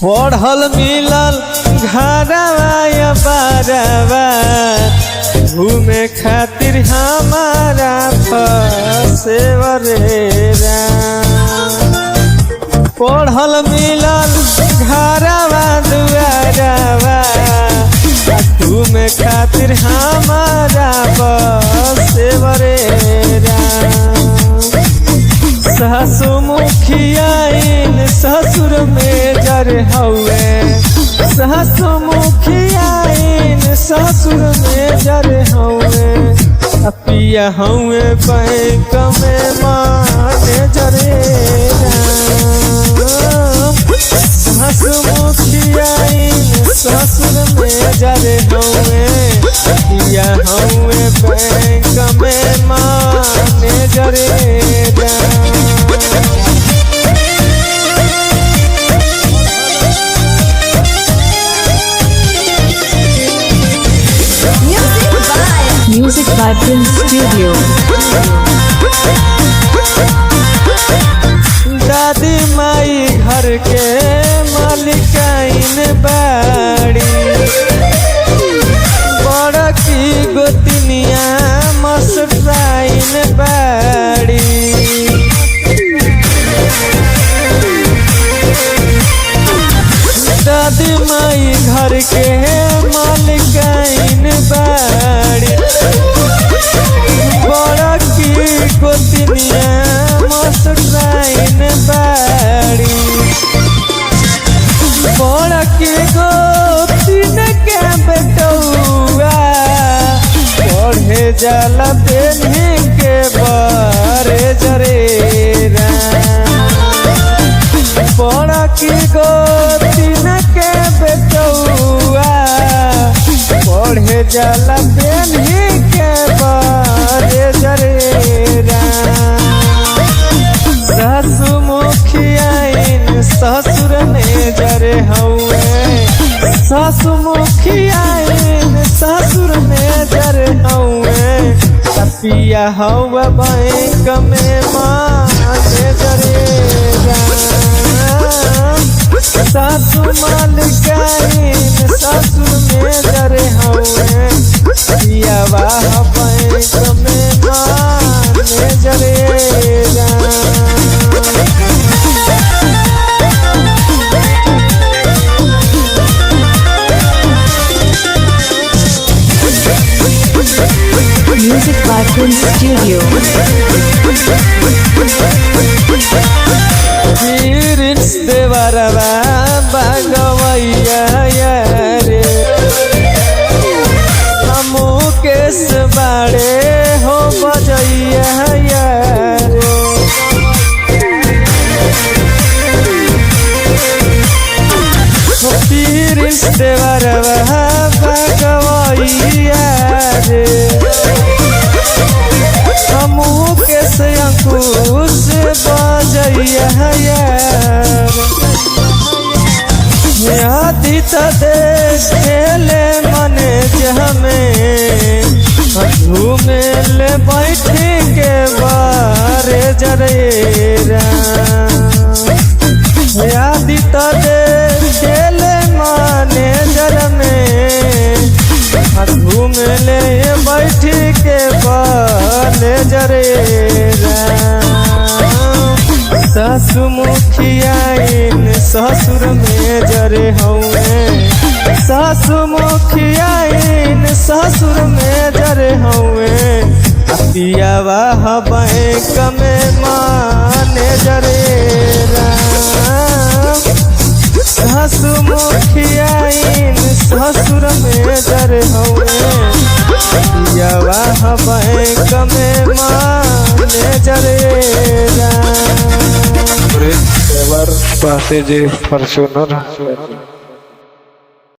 पढ़ल मिलल घरवा या बारवा घूमे खातिर हमारा फसेवरेरा। पढ़ल मिलल घरवा दुआरवा घूमे खातिर हमारा फसेवरेरा। सासु मुखियाइन ससुर में जर हउए, सासु मुखियाइन ससुर में जर हउए। पिया हउए बैंक में माने जरे। सासु मुखियाइन ससुर में जर हउए, पिया हउए बैंक में माने जरे। Music by Prince Studio. दादी माई घर के मालिकाइन बाड़ी, बड़ा की गोतनिया मस्ताइन बाड़ी। दादी माई घर के मालिकाइन बाड़ी, बड़ा की गोतनिया मस्ताइन बाड़ी। बड़ा की गोतिन के बेटौआ पढ़े जाला पेन्ही के बारे जरेरा। बड़ा की गोतिन के बेटौआ पढ़े जाला पेन्ही के बारे जरेरा। सासु मुखियाइन ससुर में जरे हउए, सासु मुखियाइन ससुर में जरे हउए। पिया हउआ बैंक में माने जरेगा। सासु मालिकाइन ससुर में जरे हउए, पिया वाह बैंक में माने जरेगा। Music by Prince Studio. Prince देवरवा बागवैया रे, हमू केस बाड़े हो बजैया रे। प्रिंस देवरवा बागवैया रे, हमू केस अंकुश बजैया यादी तो देखेले मने हमें घूमे ले बैठे के बारे जरेरा। यादी तो देखेले मने जर में घूमे ले बैठे के बारे जरेरा। सासु मुखियाइन ससुर में जरे हउए, सासु मुखियाइन ससुर में जरे हउए। पिया वाह बैंक में माने जरेरा। सासु मुखियाइन ससुर में जरे हउए, पिया वाह बैंक में माने जरेरा। Ever passenger Fortuner